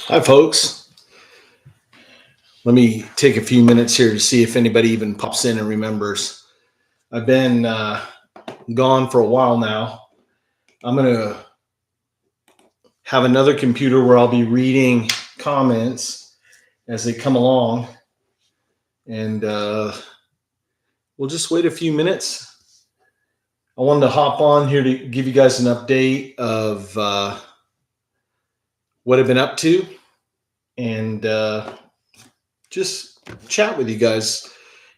Hi, folks. Let me take a few minutes here to see if anybody even pops in and remembers. I've been gone for a while now. I'm going to have another computer where I'll be reading comments as they come along. And we'll just wait a few minutes. I wanted to hop on here to give you guys an update of what I've been up to and just chat with you guys.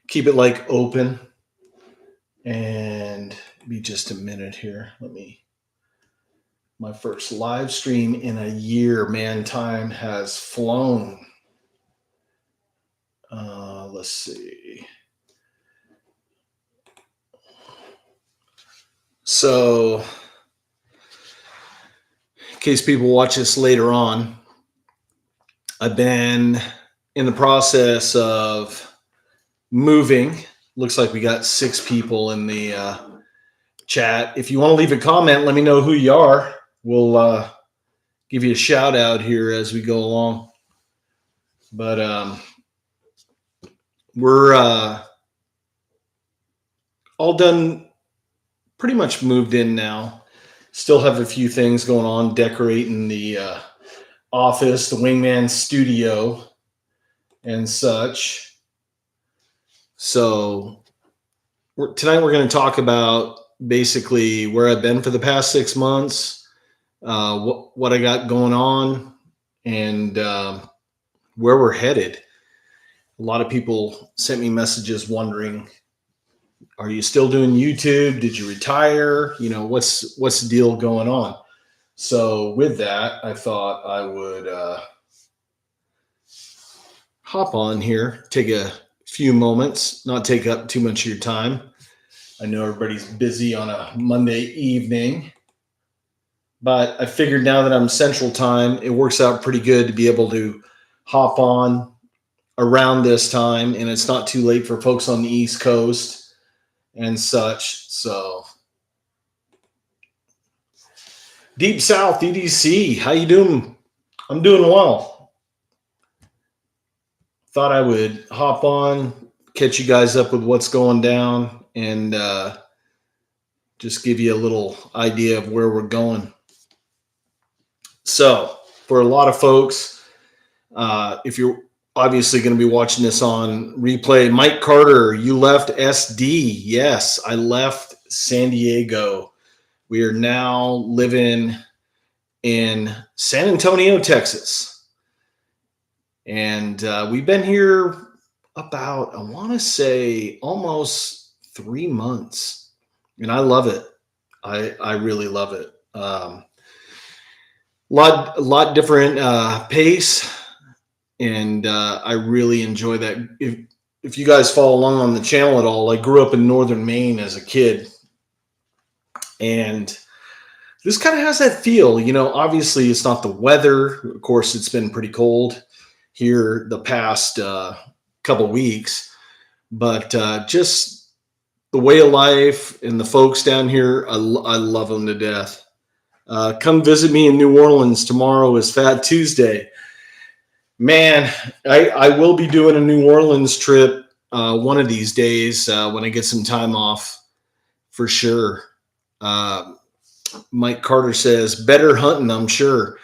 Keep it like open. And be just a minute here. My first live stream in a year, man, time has flown. Let's see. So, in case people watch this later on, I've been in the process of moving. Looks like we got 6 people in the chat. If you want to leave a comment, let me know who you are. We'll give you a shout out here as we go along. But we're all done, pretty much moved in now. Still have a few things going on, decorating the office, the Wingman studio, and such. So tonight we're going to talk about basically where I've been for the past 6 months, what I got going on, and where we're headed. A lot of people sent me messages wondering, are you still doing YouTube? Did you retire? You know, what's the deal going on? So with that, I thought I would hop on here, take a few moments, not take up too much of your time. I know everybody's busy on a Monday evening, but I figured now that I'm Central Time, it works out pretty good to be able to hop on around this time, and it's not too late for folks on the East Coast and such. So Deep South, EDC, how you doing? I'm doing well. Thought I would hop on, catch you guys up with what's going down, and just give you a little idea of where we're going. So for a lot of folks, if you're obviously going to be watching this on replay, Mike Carter, you left SD. Yes, I left San Diego. We are now living in San Antonio, Texas. And we've been here about, I want to say, almost 3 months. And I love it. I really love it. Lot different pace. And I really enjoy that. If you guys follow along on the channel at all, I grew up in northern Maine as a kid. And this kind of has that feel, you know, obviously it's not the weather. Of course, it's been pretty cold here the past couple weeks, but just the way of life and the folks down here, I love them to death. Come visit me in New Orleans. Tomorrow is Fat Tuesday. Man, I will be doing a New Orleans trip one of these days when I get some time off, for sure. Mike Carter says, better hunting, I'm sure.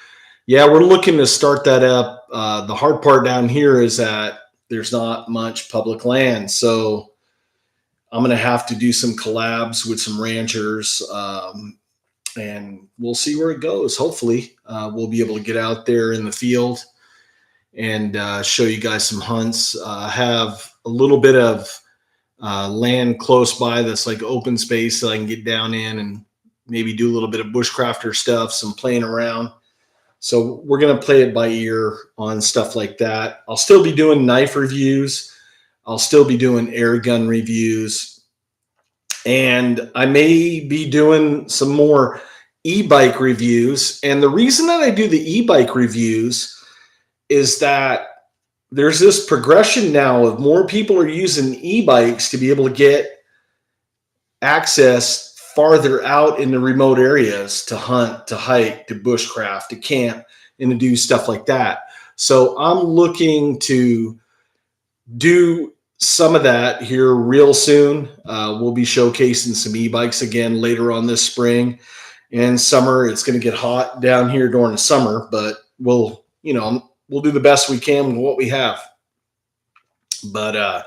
Yeah, we're looking to start that up. The hard part down here is that there's not much public land. So I'm going to have to do some collabs with some ranchers, and we'll see where it goes. Hopefully, we'll be able to get out there in the field and show you guys some hunts. Have a little bit of land close by that's like open space so I can get down in and maybe do a little bit of bushcrafter stuff, some playing around. So we're going to play it by ear on stuff like that. I'll still be doing knife reviews. I'll still be doing air gun reviews. And I may be doing some more e-bike reviews. And the reason that I do the e-bike reviews is that there's this progression now of more people are using e-bikes to be able to get access farther out in the remote areas to hunt, to hike, to bushcraft, to camp, and to do stuff like that. So I'm looking to do some of that here real soon. We'll be showcasing some e-bikes again later on this spring and summer. It's going to get hot down here during the summer, but we'll do the best we can with what we have. But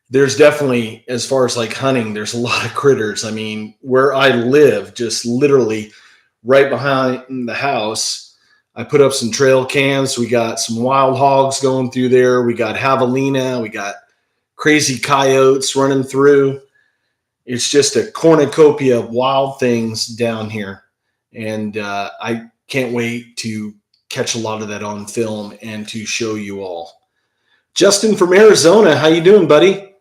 there's definitely, as far as like hunting, there's a lot of critters. I mean, where I live, just literally right behind the house, I put up some trail cams. We got some wild hogs going through there. We got javelina. We got crazy coyotes running through. It's just a cornucopia of wild things down here. And I can't wait to catch a lot of that on film and to show you all. Justin from Arizona, how you doing, buddy?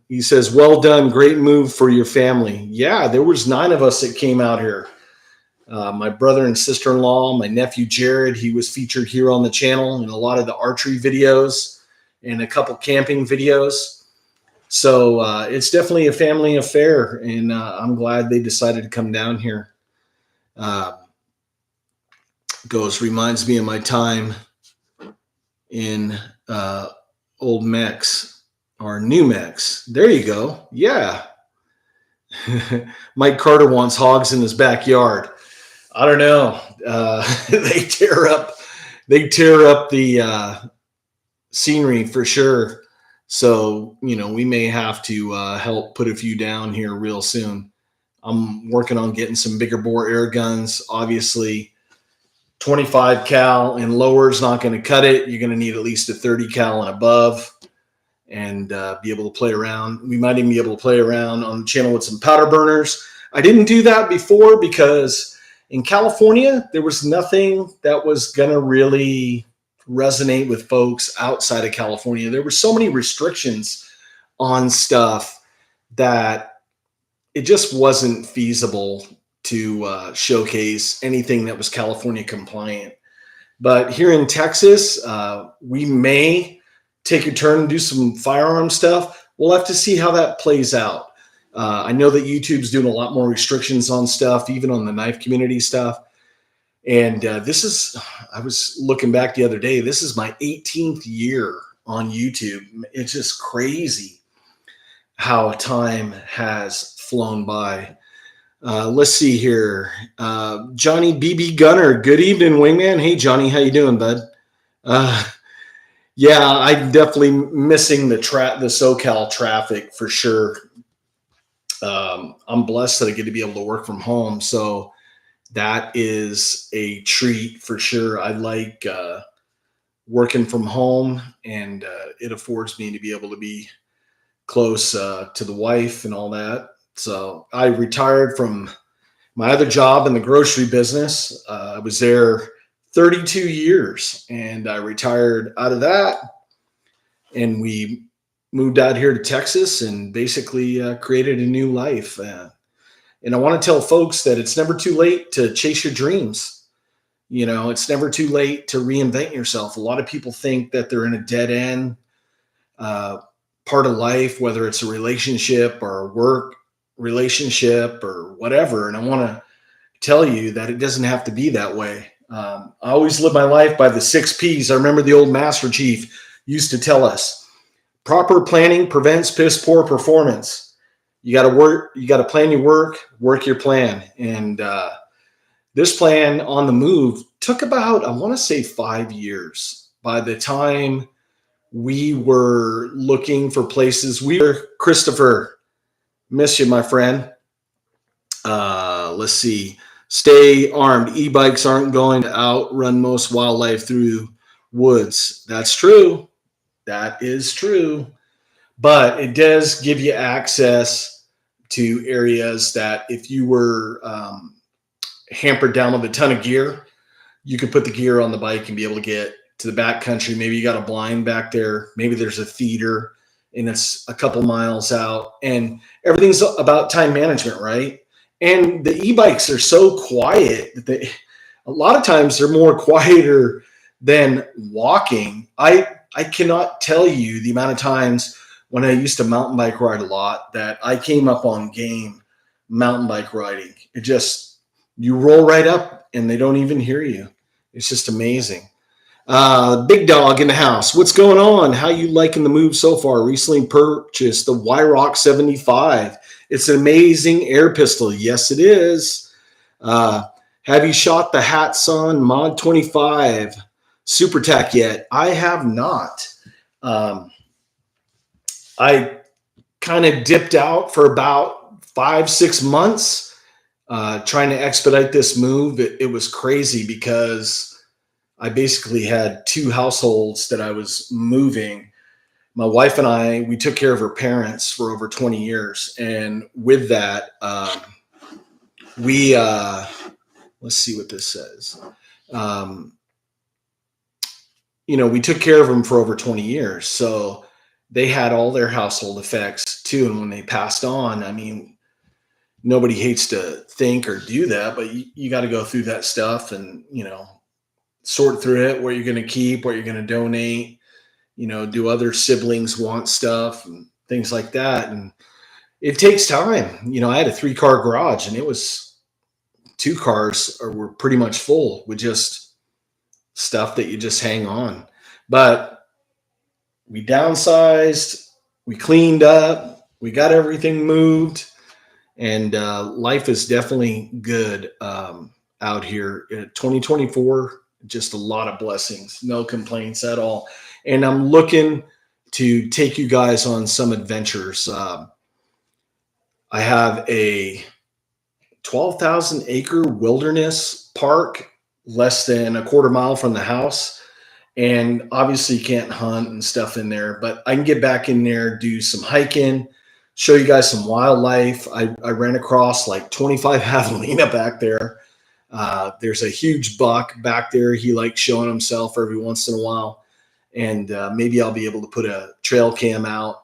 He says, well done. Great move for your family. Yeah, there was 9 of us that came out here. My brother and sister-in-law, my nephew Jared, he was featured here on the channel in a lot of the archery videos and a couple camping videos. So it's definitely a family affair, and I'm glad they decided to come down here. Reminds me of my time in old Mex or New Mex. There you go. Yeah. Mike Carter wants hogs in his backyard. I don't know. They tear up the scenery for sure. So, we may have to help put a few down here real soon. I'm working on getting some bigger bore air guns. Obviously, 25 cal and lower is not going to cut it. You're going to need at least a 30 cal and above, and be able to play around. We might even be able to play around on the channel with some powder burners. I didn't do that before because in California, there was nothing that was going to really resonate with folks outside of California. There were so many restrictions on stuff that it just wasn't feasible to showcase anything that was California compliant. But here in Texas, we may take a turn and do some firearm stuff. We'll have to see how that plays out. I know that YouTube's doing a lot more restrictions on stuff, even on the knife community stuff. And I was looking back the other day, this is my 18th year on YouTube. It's just crazy how time has flown by. Let's see here. Johnny BB Gunner, good evening, Wingman. Hey, Johnny, how you doing, bud? Yeah, I'm definitely missing the SoCal traffic for sure. I'm blessed that I get to be able to work from home, so that is a treat for sure. I like working from home, and it affords me to be able to be close to the wife and all that. So I retired from my other job in the grocery business. I was there 32 years, and I retired out of that, and we moved out here to Texas and basically created a new life. And I want to tell folks that it's never too late to chase your dreams. It's never too late to reinvent yourself. A lot of people think that they're in a dead end part of life, whether it's a relationship or a work relationship or whatever. And I want to tell you that it doesn't have to be that way. I always live my life by the 6 P's. I remember the old Master Chief used to tell us, proper planning prevents piss poor performance. You got to plan your work your plan. And this plan on the move took about, I want to say 5 years. By the time we were looking for places, Christopher, miss you, my friend. Let's see. Stay armed. E-bikes aren't going to outrun most wildlife through woods. That's true. That is true. But it does give you access to areas that if you were hampered down with a ton of gear, you could put the gear on the bike and be able to get to the back country. Maybe you got a blind back there. Maybe there's a feeder and it's a couple miles out, and everything's about time management, right? And the e-bikes are so quiet that a lot of times they're more quieter than walking. I cannot tell you the amount of times when I used to mountain bike ride a lot that I came up on game mountain bike riding. You roll right up and they don't even hear you. It's just amazing. Big dog in the house. What's going on? How you liking the move so far? Recently purchased the Wyrock 75. It's an amazing air pistol. Yes, it is. Uh, have you shot the Hatson Mod 25 Super Tac yet? I have not. Um, I kind of dipped out for about 5-6 months trying to expedite this move. It was crazy because I basically had 2 households that I was moving. My wife and I, we took care of her parents for over 20 years. And with that, we, let's see what this says. We took care of them for over 20 years. So they had all their household effects too. And when they passed on, I mean, nobody hates to think or do that, but you got to go through that stuff and, sort through it, what you're going to keep, what you're going to donate, do other siblings want stuff and things like that. And it takes time. I had a 3-car garage and it was 2 cars were pretty much full with just stuff that you just hang on. But we downsized, we cleaned up, we got everything moved, and life is definitely good out here. 2024, just a lot of blessings, no complaints at all. And I'm looking to take you guys on some adventures. I have a 12,000 acre wilderness park less than a quarter mile from the house. And obviously you can't hunt and stuff in there, but I can get back in there, do some hiking, show you guys some wildlife. I ran across like 25 javelina back there. There's a huge buck back there. He likes showing himself every once in a while. And maybe I'll be able to put a trail cam out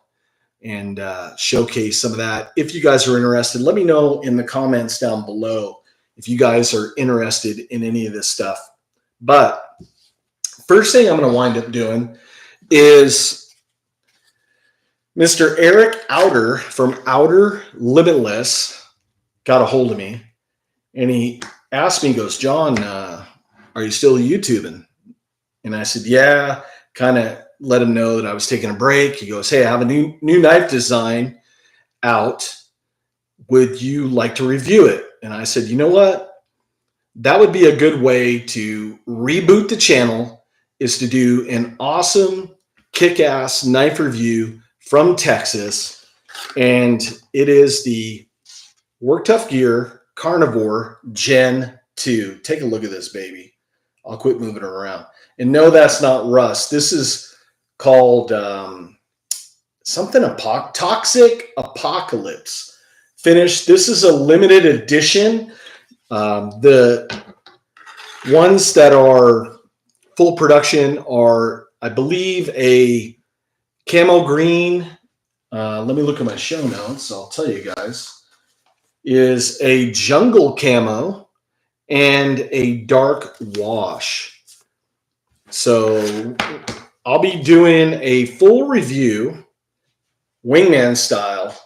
and showcase some of that. If you guys are interested, let me know in the comments down below if you guys are interested in any of this stuff. But first thing I'm going to wind up doing is Mr. Eric Outer from Outer Limitless got a hold of me, and he asked me, he goes, John, are you still YouTubing? And I said, yeah, kind of let him know that I was taking a break. He goes, hey, I have a new knife design out. Would you like to review it? And I said, you know what? That would be a good way to reboot the channel, is to do an awesome kick-ass knife review from Texas. And it is the Work Tough Gear Carnivore Gen 2. Take a look at this baby. I'll quit moving it around. And no, that's not rust. This is called something Toxic Apocalypse finish. This is a limited edition. The ones that are full production are, I believe, a camo green. Let me look at my show notes. I'll tell you guys. Is a jungle camo and a dark wash. So I'll be doing a full review, Wingman style,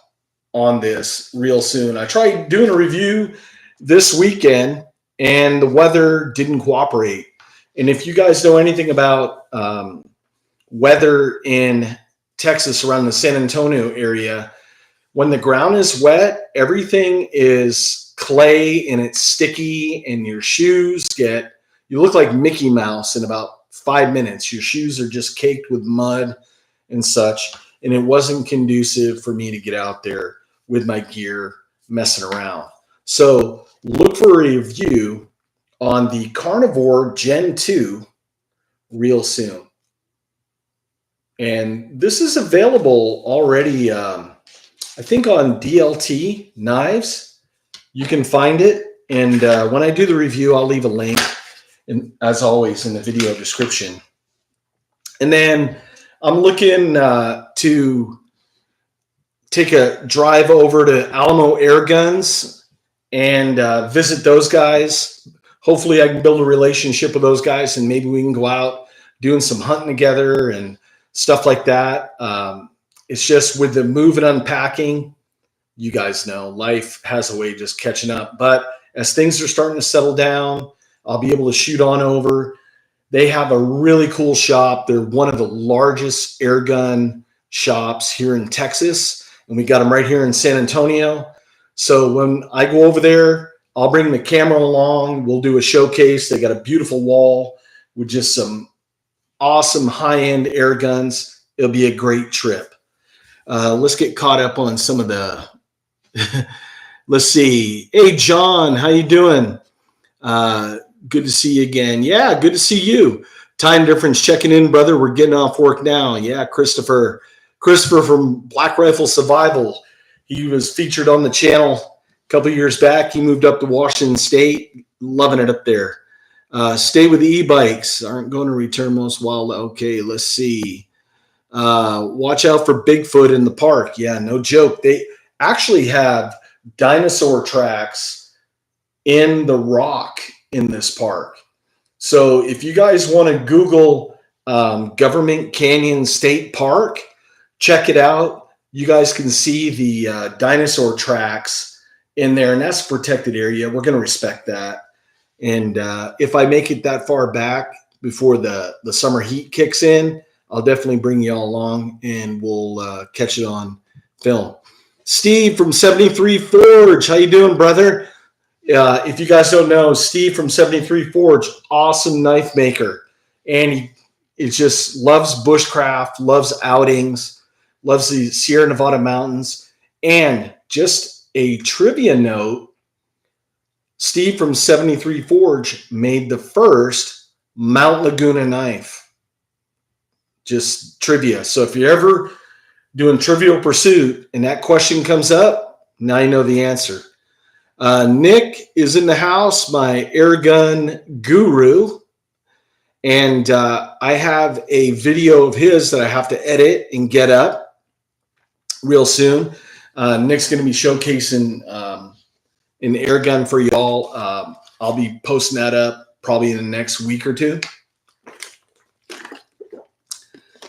on this real soon. I tried doing a review this weekend and the weather didn't cooperate. And if you guys know anything about weather in Texas around the San Antonio area, when the ground is wet, everything is clay and it's sticky, and your shoes you look like Mickey Mouse in about 5 minutes. Your shoes are just caked with mud and such. And it wasn't conducive for me to get out there with my gear messing around. So look for a review on the Carnivore Gen 2 real soon. And this is available already, I think on DLT Knives. You can find it. And when I do the review, I'll leave a link, as always, in the video description. And then I'm looking to take a drive over to Alamo Air Guns and visit those guys. Hopefully I can build a relationship with those guys, and maybe we can go out doing some hunting together and stuff like that. It's just with the move and unpacking, you guys know, life has a way of just catching up. But as things are starting to settle down, I'll be able to shoot on over. They have a really cool shop. They're one of the largest air gun shops here in Texas, and we got them right here in San Antonio. So when I go over there, I'll bring the camera along. We'll do a showcase. They got a beautiful wall with just some awesome high-end air guns. It'll be a great trip. Let's get caught up on some of the let's see. Hey, John, how you doing? Good to see you again. Yeah, good to see you. Time difference checking in, brother. We're getting off work now. Yeah, Christopher from Black Rifle Survival. He was featured on the channel a couple years back. He moved up to Washington State, loving it up there. Stay with the e-bikes. Aren't going to return most wild. Okay, let's see. Watch out for Bigfoot in the park. Yeah, no joke. They actually have dinosaur tracks in the rock in this park. So if you guys want to Google Government Canyon State Park, check it out. You guys can see the dinosaur tracks in there, and that's a protected area. We're going to respect that. And if I make it that far back before the summer heat kicks in, I'll definitely bring you all along, and we'll catch it on film. Steve from 73 Forge, how you doing, brother? If you guys don't know, Steve from 73 Forge, awesome knife maker. And he just loves bushcraft, loves outings, loves the Sierra Nevada mountains. And just a trivia note, Steve from 73 Forge made the first Mount Laguna knife. Just trivia. So if you're ever doing Trivial Pursuit and that question comes up, now you know the answer. Nick is in the house, my air gun guru. And I have a video of his that I have to edit and get up real soon. Nick's going to be showcasing an air gun for y'all. I'll be posting that up probably in the next week or two.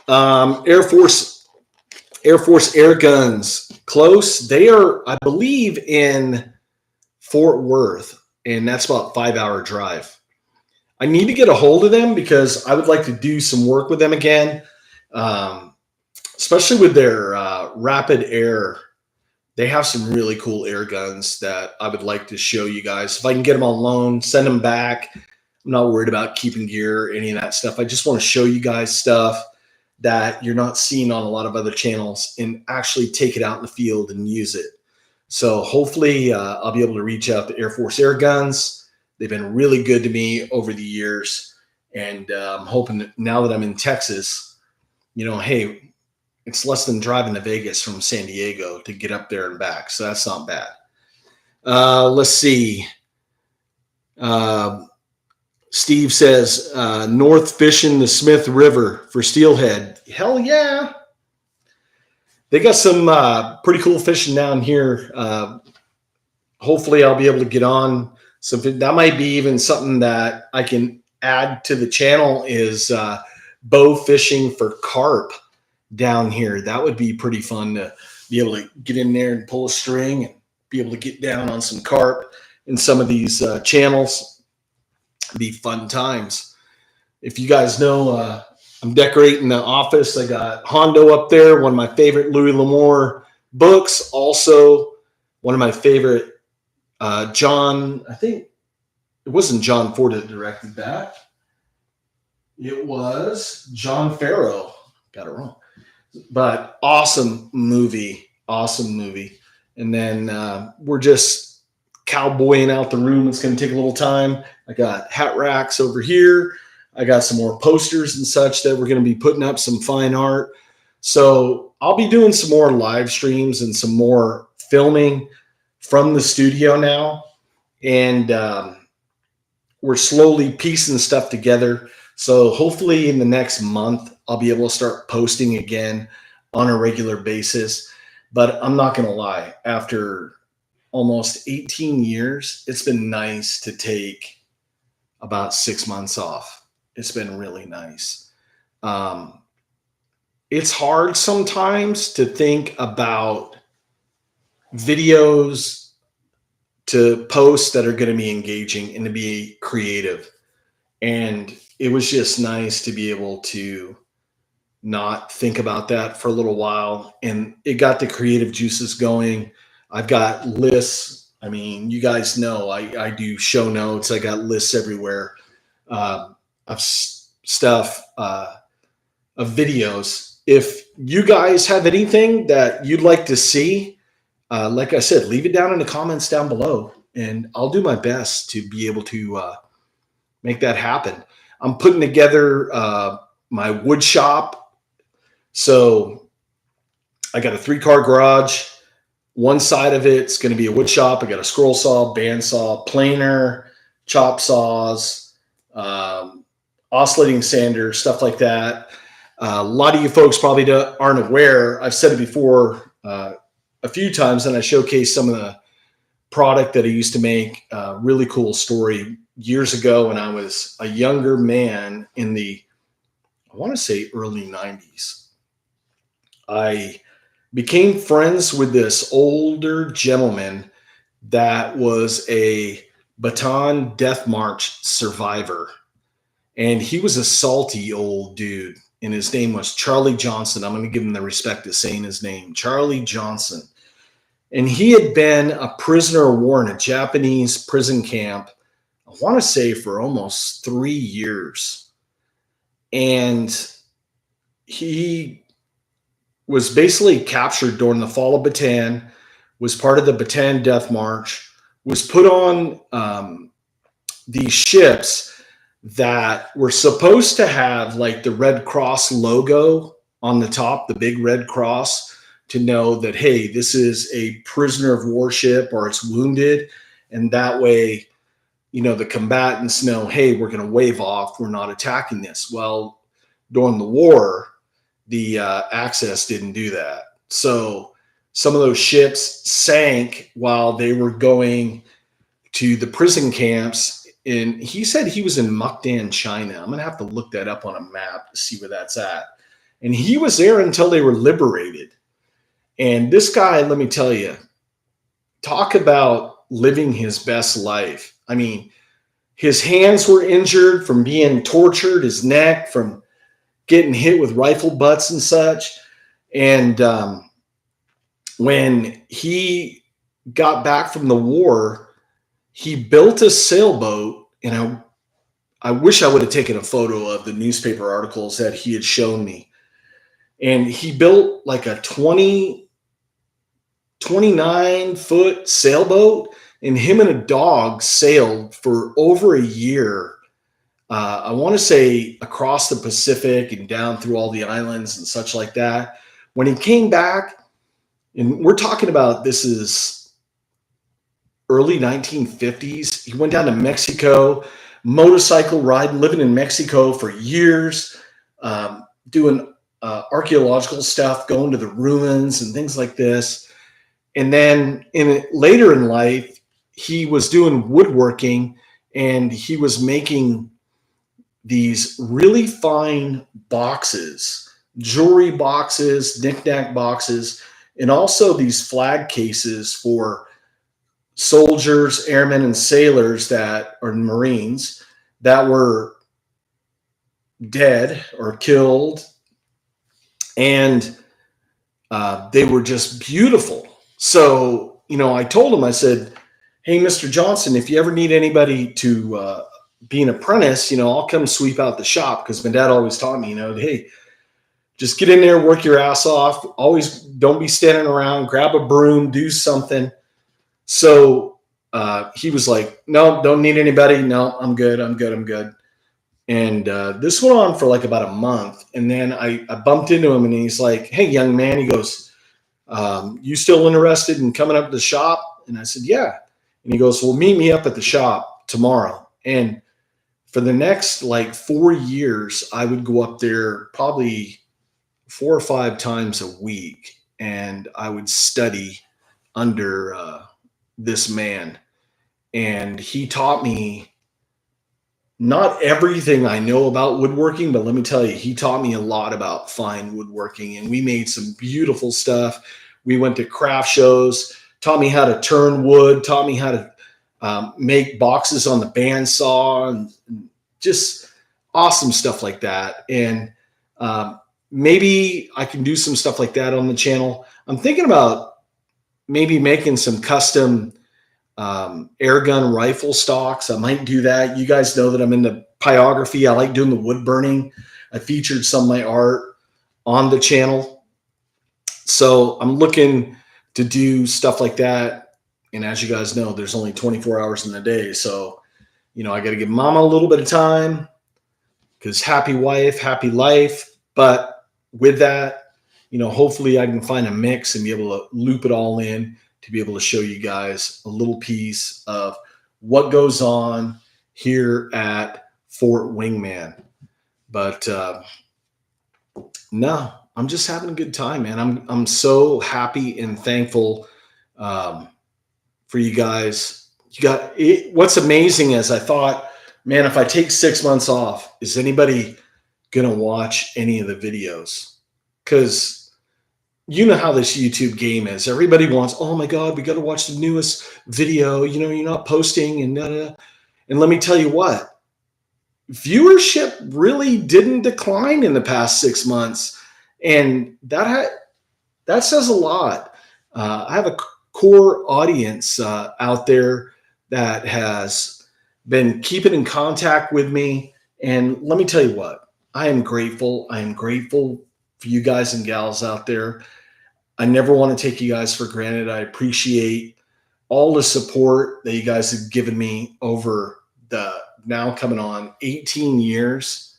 Air Force air guns, close. They are, I believe, in Fort Worth, and that's about a 5-hour drive. I need to get a hold of them because I would like to do some work with them again, especially with their rapid air. They have some really cool air guns that I would like to show you guys. If I can get them on loan, send them back. I'm not worried about keeping gear or any of that stuff. I just want to show you guys stuff that you're not seeing on a lot of other channels and actually take it out in the field and use it. So hopefully I'll be able to reach out to Air Force Air Guns. They've been really good to me over the years. And I'm hoping that now that I'm in Texas, you know, hey, it's less than driving to Vegas from San Diego to get up there and back. So that's not bad. Let's see. Steve says, north fishing the Smith River for steelhead. Hell yeah. They got some pretty cool fishing down here. Hopefully I'll be able to get on something. That might be even something that I can add to the channel is bow fishing for carp down here. That would be pretty fun to be able to get in there and pull a string and be able to get down on some carp in some of these channels. It'd be fun times. If you guys know, I'm decorating the office. I got Hondo up there, one of my favorite Louis L'Amour books. Also, one of my favorite John, I think it wasn't John Ford that directed that. It was John Farrow. Got it wrong. But awesome movie. Awesome movie. And then we're just cowboying out the room. It's going to take a little time. I got hat racks over here. I got some more posters and such that we're going to be putting up, some fine art. So I'll be doing some more live streams and some more filming from the studio now. And we're slowly piecing stuff together. So hopefully in the next month, I'll be able to start posting again on a regular basis. But I'm not going to lie, after almost 18 years, it's been nice to take about 6 months off. It's been really nice. It's hard sometimes to think about videos to post that are going to be engaging and to be creative. And it was just nice to be able to not think about that for a little while. And it got the creative juices going. I've got lists. I mean, you guys know I do show notes. I got lists everywhere of stuff, of videos. If you guys have anything that you'd like to see, like I said, leave it down in the comments down below, and I'll do my best to be able to make that happen. I'm putting together my wood shop. So I got a 3-car garage. One side of it's going to be a wood shop. I got a scroll saw, bandsaw, planer, chop saws, oscillating sander, stuff like that. A lot of you folks probably aren't aware. I've said it before a few times, and I showcased some of the product that I used to make. Really cool story. Years ago when I was a younger man in the, I want to say early 90s, I became friends with this older gentleman that was a Bataan Death March survivor. And he was a salty old dude, and his name was Charlie Johnson. I'm going to give him the respect of saying his name, Charlie Johnson. And he had been a prisoner of war in a Japanese prison camp, I want to say for almost 3 years. And he was basically captured during the fall of Bataan, was part of the Bataan Death March, was put on these ships that were supposed to have like the Red Cross logo on the top, the big red cross, to know that, hey, this is a prisoner of war ship or it's wounded. And that way, you know, the combatants know, hey, we're going to wave off. We're not attacking this. Well, during the war, the Axis didn't do that. So some of those ships sank while they were going to the prison camps. And he said he was in Mukden, China. I'm going to have to look that up on a map to see where that's at. And he was there until they were liberated. And this guy, let me tell you, talk about living his best life. I mean, his hands were injured from being tortured, his neck from getting hit with rifle butts and such. And when he got back from the war, he built a sailboat. And I wish I would have taken a photo of the newspaper articles that he had shown me. And he built like a 29-foot sailboat, and him and a dog sailed for over a year. I want to say across the Pacific and down through all the islands and such like that. When he came back, and we're talking about, this is early 1950s, he went down to Mexico, motorcycle riding, living in Mexico for years, doing archaeological stuff, going to the ruins and things like this. And then later in life, he was doing woodworking, and he was making these really fine boxes, jewelry boxes, knick-knack boxes, and also these flag cases for soldiers, airmen, and sailors that are Marines that were dead or killed. And they were just beautiful. So, you know, I told him, I said, hey, Mr. Johnson, if you ever need anybody to be an apprentice, you know, I'll come sweep out the shop, because my dad always taught me, you know, hey, just get in there, work your ass off. Always don't be standing around, grab a broom, do something. So he was like, no, don't need anybody. No, I'm good. And this went on for like about a month. And then I bumped into him, and he's like, hey, young man, he goes, you still interested in coming up to the shop? And I said, yeah. And he goes, well, meet me up at the shop tomorrow. And for the next like 4 years, I would go up there probably 4 or 5 times a week, and I would study under this man. And he taught me not everything I know about woodworking, but let me tell you, he taught me a lot about fine woodworking, and we made some beautiful stuff. We went to craft shows, taught me how to turn wood, taught me how to make boxes on the bandsaw, and just awesome stuff like that. And maybe I can do some stuff like that on the channel. I'm thinking about maybe making some custom air gun rifle stocks. I might do that. You guys know that I'm into pyrography. I like doing the wood burning. I featured some of my art on the channel. So I'm looking to do stuff like that. And as you guys know, there's only 24 hours in the day. So, you know, I got to give mama a little bit of time, because happy wife, happy life. But with that, you know, hopefully I can find a mix and be able to loop it all in to be able to show you guys a little piece of what goes on here at Fort Wingman. But no, I'm just having a good time, man. I'm so happy and thankful for you guys. You got it. What's amazing is I thought, man, if I take 6 months off, is anybody gonna watch any of the videos? Because you know how this YouTube game is. Everybody wants, oh my God, we got to watch the newest video. You know, you're not posting and And let me tell you what, viewership really didn't decline in the past 6 months. And that says a lot. I have a core audience out there that has been keeping in contact with me. And let me tell you what, I am grateful. I am grateful for you guys and gals out there. I never want to take you guys for granted. I appreciate all the support that you guys have given me over the now coming on 18 years.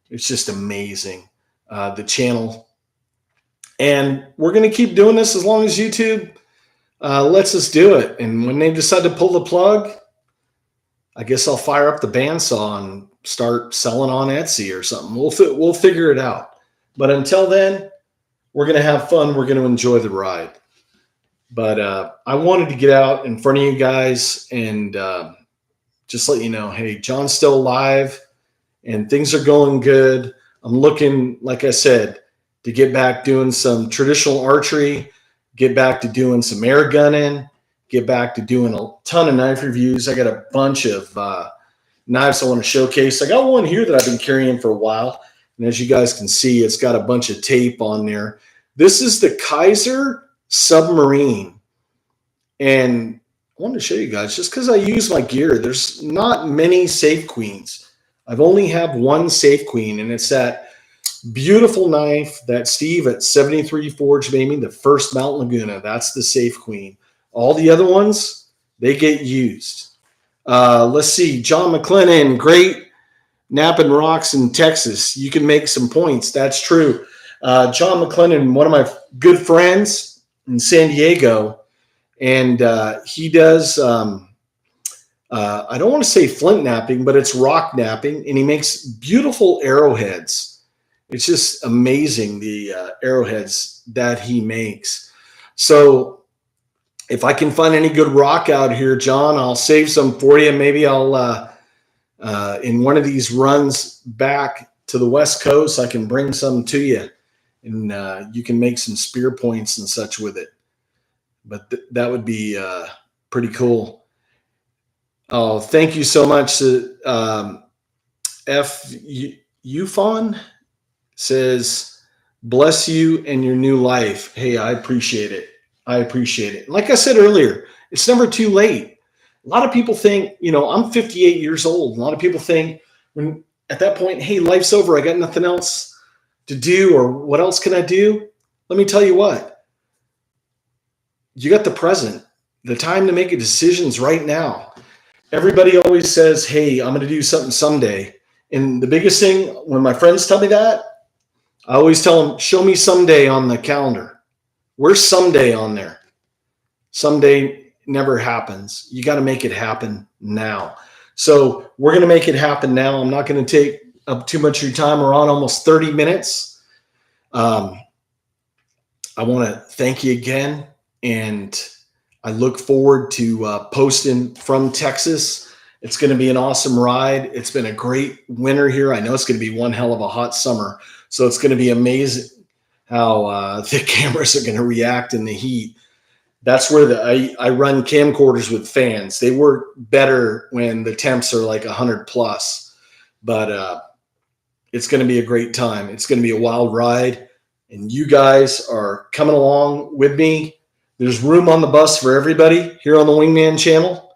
It's just amazing, the channel. And we're going to keep doing this as long as YouTube lets us do it. And when they decide to pull the plug, I guess I'll fire up the bandsaw and start selling on Etsy or something. We'll figure it out. But until then, we're going to have fun. We're going to enjoy the ride. But I wanted to get out in front of you guys and just let you know, hey, John's still alive and things are going good. I'm looking, like I said, to get back doing some traditional archery, get back to doing some air gunning, get back to doing a ton of knife reviews. I got a bunch of knives I want to showcase. I got one here that I've been carrying for a while. And as you guys can see, it's got a bunch of tape on there. This is the Kaiser Submarine. And I wanted to show you guys, just because I use my gear, there's not many Safe Queens. I've only have one Safe Queen, and it's that beautiful knife that Steve at 73 Forge made me, the first Mount Laguna. That's the Safe Queen. All the other ones, they get used. Let's see, John McLennan, great napping rocks in Texas. You can make some points. That's true. John McLennan, one of my good friends in San Diego, and he does, I don't want to say flint napping, but it's rock napping, and he makes beautiful arrowheads. It's just amazing, the arrowheads that he makes. So if I can find any good rock out here, John, I'll save some for you. Maybe I'll in one of these runs back to the West Coast, I can bring some to you, and you can make some spear points and such with it. But that would be pretty cool. Oh, thank you so much. Ufon says, bless you and your new life. Hey, I appreciate it. I appreciate it. Like I said earlier, it's never too late. A lot of people think, you know, I'm 58 years old. A lot of people think when at that point, hey, life's over. I got nothing else to do, or what else can I do? Let me tell you what. You got the present. The time to make a decision's right now. Everybody always says, hey, I'm going to do something someday. And the biggest thing, when my friends tell me that, I always tell them, show me someday on the calendar. Where's someday on there? Someday never happens. You got to make it happen now. So we're going to make it happen now. I'm not going to take up too much of your time. We're on almost 30 minutes. I want to thank you again. And I look forward to posting from Texas. It's going to be an awesome ride. It's been a great winter here. I know it's going to be one hell of a hot summer. So it's going to be amazing how the cameras are going to react in the heat. That's where I run camcorders with fans. They work better when the temps are like 100 plus. but it's going to be a great time. It's going to be a wild ride, and you guys are coming along with me. There's room on the bus for everybody here on the Wingman channel.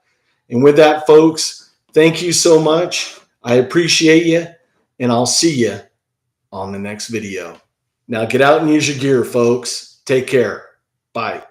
And with that, folks, thank you so much. I appreciate you, and I'll see you on the next video. Now get out and use your gear, folks. Take care. Bye.